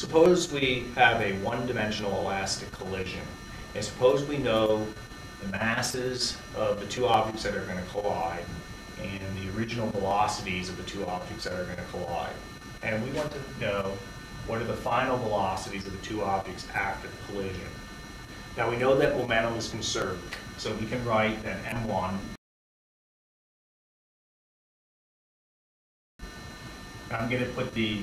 Suppose we have a one-dimensional elastic collision, and suppose we know the masses of the two objects that are going to collide and the original velocities of the two objects that are going to collide. And we want to know what are the final velocities of the two objects after the collision. Now we know that momentum is conserved, so we can write that m1 I'm going to put the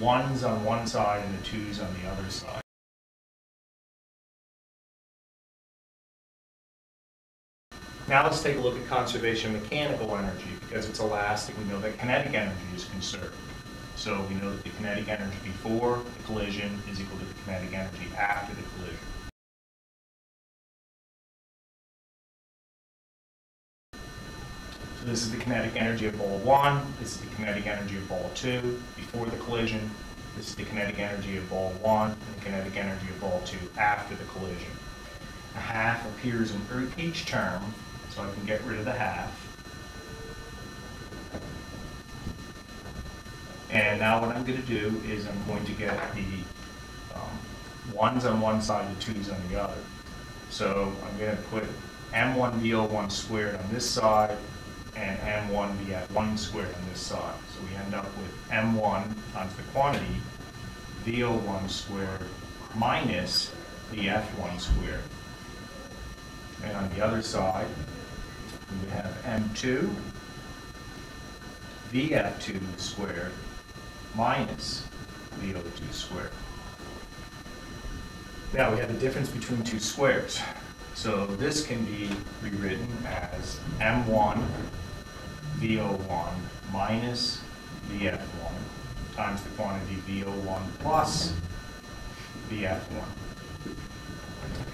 ones on one side and the twos on the other side. Now let's take a look at conservation of mechanical energy. Because it's elastic, we know that kinetic energy is conserved. So we know that the kinetic energy before the collision is equal to the kinetic energy after the collision. So this is the kinetic energy of ball 1, this is the kinetic energy of ball 2 before the collision, this is the kinetic energy of ball 1 and the kinetic energy of ball 2 after the collision. A half appears in each term, so I can get rid of the half. And now what I'm going to do is I'm going to get the ones on one side and the twos on the other. So I'm going to put m1 VO1 squared on this side and m1 VF1 squared on this side. So we end up with m1 times the quantity VO1 squared minus VF1 squared. And on the other side, we have m2 VF2 squared minus VO2 squared. Now we have a difference between two squares. So this can be rewritten as m1 VO1 minus VF1 times the quantity VO1 plus VF1.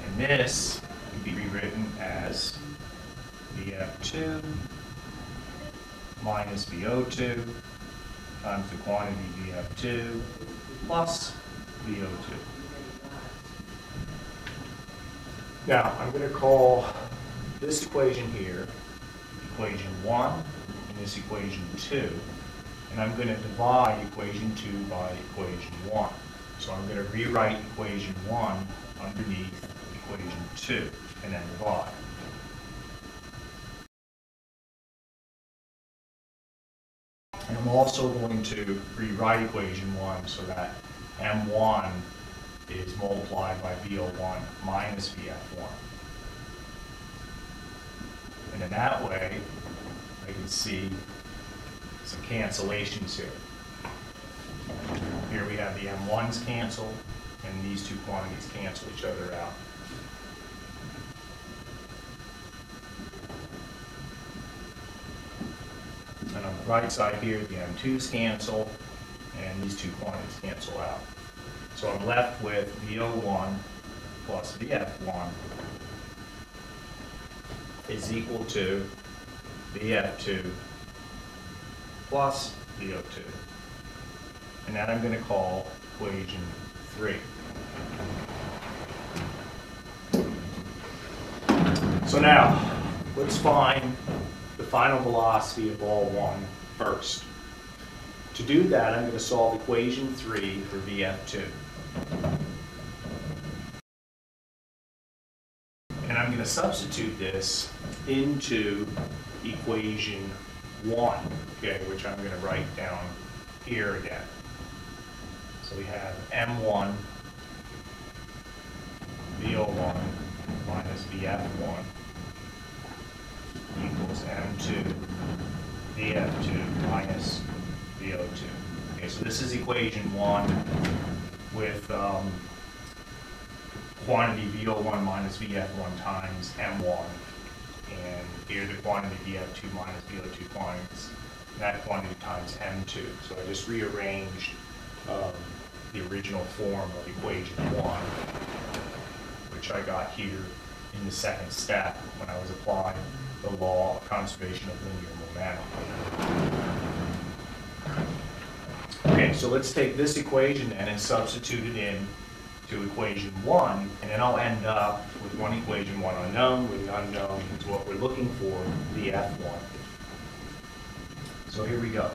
And this can be rewritten as VF2 minus VO2 times the quantity VF2 plus VO2. Now, I'm going to call this equation here equation 1 and this equation 2, and I'm going to divide equation 2 by equation 1. So I'm going to rewrite equation 1 underneath equation 2 and then divide. And I'm also going to rewrite equation 1 so that m1 is multiplied by VO1 minus VF1. And in that way, I can see some cancellations here. Here we have the m1s cancel, and these two quantities cancel each other out. And on the right side here, the m2s cancel, and these two quantities cancel out. So I'm left with VO1 plus VF1 is equal to VF2 plus VO2. And that I'm going to call equation 3. So now, let's find the final velocity of ball 1 first. To do that, I'm going to solve equation 3 for VF2. And I'm going to substitute this into equation 1, okay, which I'm going to write down here again. So we have m1 VO1 minus VF1 equals m2 VF2 minus VO2. Okay, so this is equation 1 with quantity VO1 minus VF1 times m1, and here the quantity VF2 minus VO2 quantities, that quantity times m2. So I just rearranged the original form of equation 1, which I got here in the second step when I was applying the law of conservation of linear momentum. Okay, so let's take this equation then and substitute it in to equation 1, and then I'll end up with one equation, one unknown, with the unknown is what we're looking for, VF1. So here we go.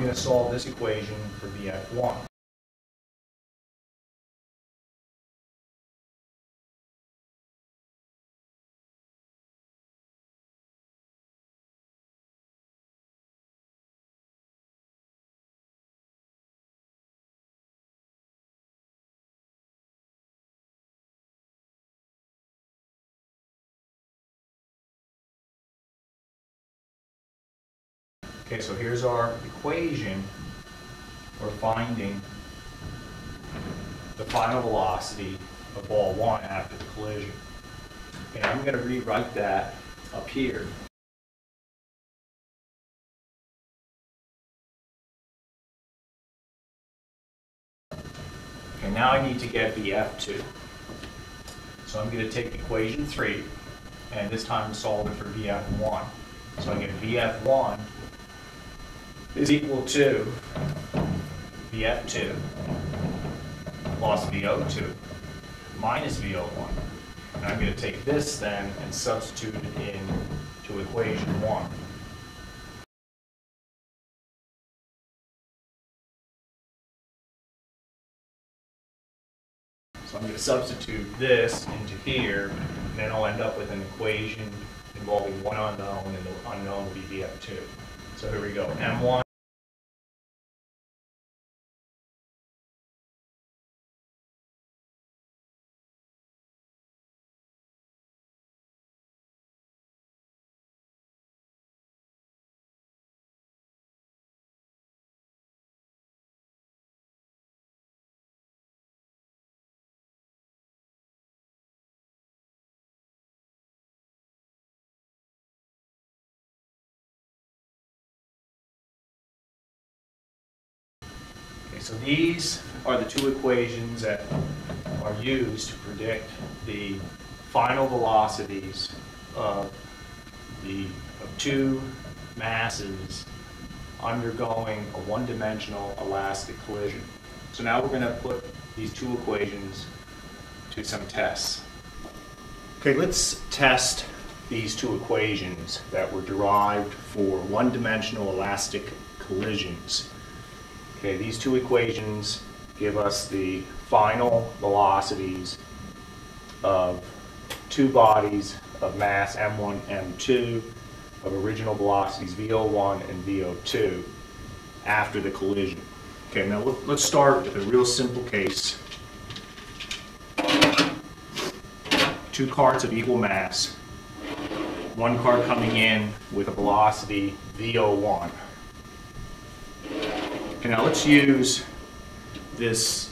going to solve this equation for VF1. Okay, so here's our equation for finding the final velocity of ball 1 after the collision. And I'm going to rewrite that up here. Okay, now I need to get VF2. So I'm going to take equation 3, and this time solve it for VF1. So I get VF1 is equal to VF2 plus VO2 minus VO1. And I'm going to take this then and substitute it into equation 1. So I'm going to substitute this into here, and then I'll end up with an equation involving one unknown, and the unknown will be VF2. So here we go, M1. So these are the two equations that are used to predict the final velocities of two masses undergoing a one-dimensional elastic collision. So now we're going to put these two equations to some tests. Okay, let's test these two equations that were derived for one-dimensional elastic collisions. Okay, these two equations give us the final velocities of two bodies of mass m1, m2, of original velocities VO1 and VO2 after the collision. Okay, now let's start with a real simple case. Two carts of equal mass, one cart coming in with a velocity VO1. Okay, now let's use these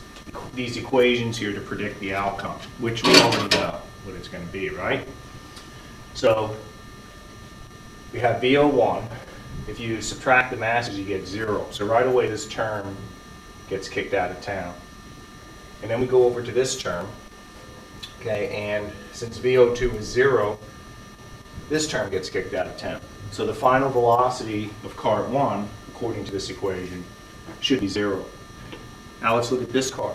equations here to predict the outcome, which we already know what it's going to be, right? So we have VO1. If you subtract the masses, you get 0. So right away this term gets kicked out of town. And then we go over to this term, okay, and since VO2 is 0, this term gets kicked out of town. So the final velocity of cart 1, according to this equation, should be 0. Now let's look at this car.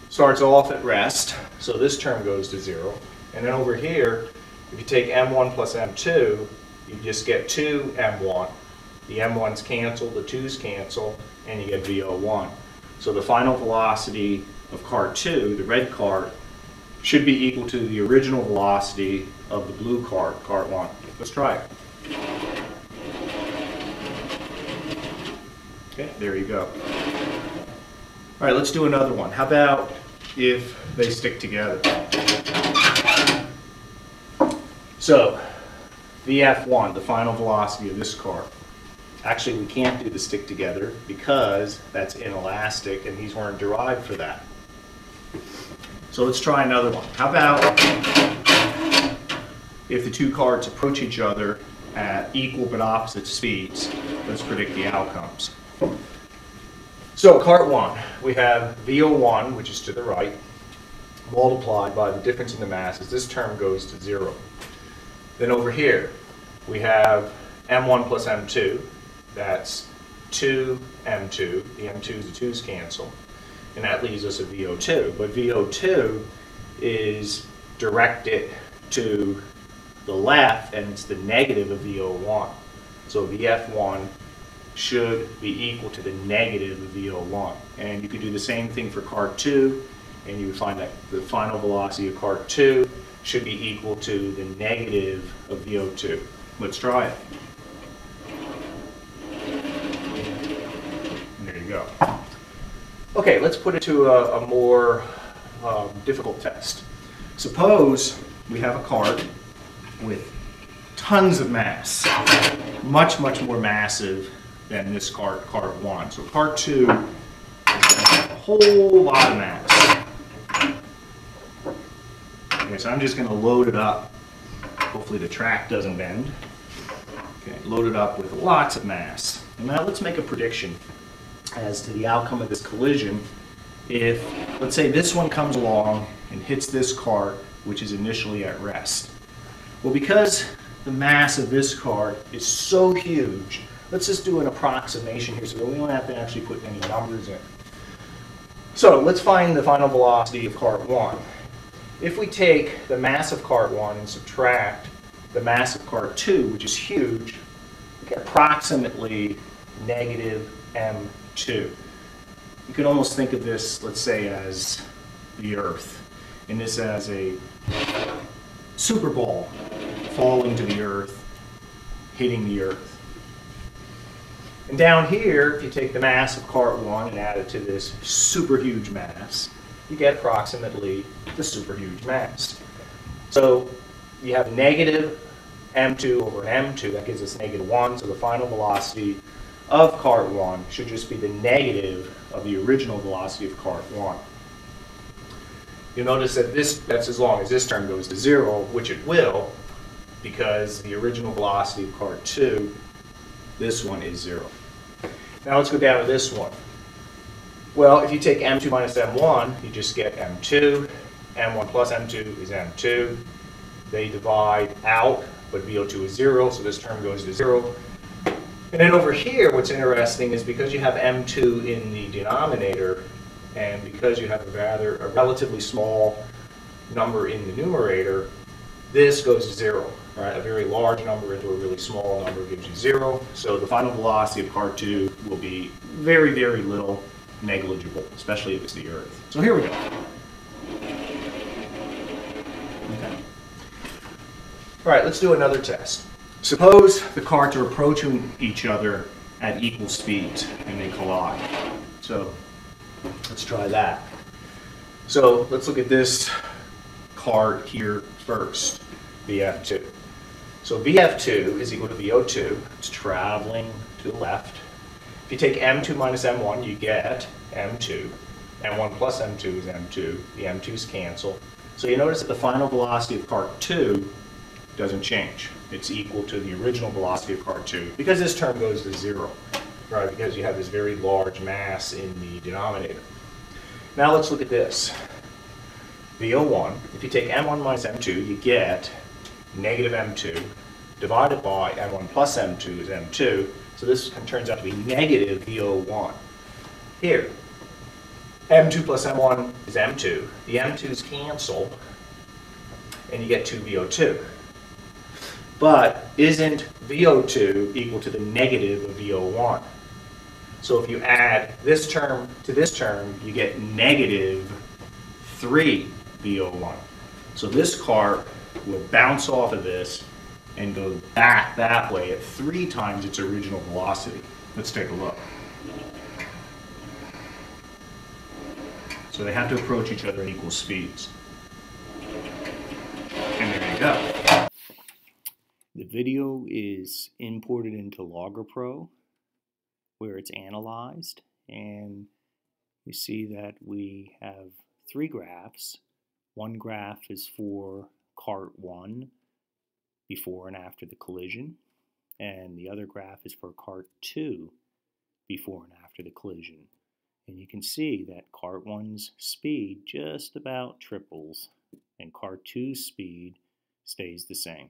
Starts off at rest, so this term goes to 0. And then over here, if you take m1 plus m2, you just get 2m1. The m1's cancel, the 2's cancel, and you get VO1. So the final velocity of cart 2, the red cart, should be equal to the original velocity of the blue cart, cart 1. Let's try it. Okay, there you go. All right, let's do another one. How about if they stick together? So, VF1, the final velocity of this car. Actually, we can't do the stick together because that's inelastic and these weren't derived for that. So let's try another one. How about if the two carts approach each other at equal but opposite speeds? Let's predict the outcomes. So cart 1, we have VO1, which is to the right, multiplied by the difference in the masses. This term goes to 0. Then over here, we have m1 plus m2. That's 2m2. The m2's, the 2's cancel. And that leaves us a VO2. But VO2 is directed to the left, and it's the negative of VO1. So VF1 should be equal to the negative of VO1. And you could do the same thing for cart 2, and you would find that the final velocity of cart 2 should be equal to the negative of VO2. Let's try it. And there you go. Okay, let's put it to a more difficult test. Suppose we have a cart with tons of mass, much more massive than this cart 1. So cart 2 has a whole lot of mass. Okay, so I'm just going to load it up. Hopefully the track doesn't bend. Okay, load it up with lots of mass. And now let's make a prediction as to the outcome of this collision if, let's say, this one comes along and hits this cart, which is initially at rest. Well, because the mass of this cart is so huge, let's just do an approximation here so that we don't have to actually put any numbers in. So let's find the final velocity of cart 1. If we take the mass of cart 1 and subtract the mass of cart 2, which is huge, we get approximately negative m2. You can almost think of this, let's say, as the Earth, and this as a super ball falling to the Earth, hitting the Earth. And down here, if you take the mass of cart 1 and add it to this super huge mass, you get approximately the super huge mass. So you have negative m2 over m2, that gives us negative 1, so the final velocity of cart 1 should just be the negative of the original velocity of cart 1. You'll notice that that's as long as this term goes to 0, which it will, because the original velocity of cart 2, this one is 0. Now let's go down to this one. Well, if you take m2 minus m1, you just get m2. m1 plus m2 is m2. They divide out, but VO2 is 0, so this term goes to 0. And then over here, what's interesting is because you have m2 in the denominator, and because you have a relatively small number in the numerator, this goes to 0. Right? A very large number into a really small number gives you 0. So the final velocity of cart 2 will be very little, negligible, especially if it's the Earth. So here we go. Okay. All right, let's do another test. Suppose the carts are approaching each other at equal speeds and they collide. So let's try that. So let's look at this cart here first, VF2. So VF2 is equal to VO2. It's traveling to the left. If you take m2 minus m1, you get m2. m1 plus m2 is m2. The m2's cancel. So you notice that the final velocity of cart 2 doesn't change. It's equal to the original velocity of cart 2 because this term goes to 0, right? Because you have this very large mass in the denominator. Now let's look at this. VO1, if you take m1 minus m2, you get negative m2 divided by m1 plus m2 is m2. So this turns out to be negative VO1. Here, m2 plus m1 is m2. The m2's cancel, and you get 2 VO2. But isn't VO2 equal to the negative of VO1? So if you add this term to this term, you get negative 3 VO1. So this cart will bounce off of this and go back that way at 3 times its original velocity. Let's take a look. So they have to approach each other at equal speeds. And there you go. The video is imported into Logger Pro, where it's analyzed, and you see that we have 3 graphs. One graph is for cart 1 before and after the collision, and the other graph is for cart 2 before and after the collision. And you can see that cart 1's speed just about triples and cart 2's speed stays the same.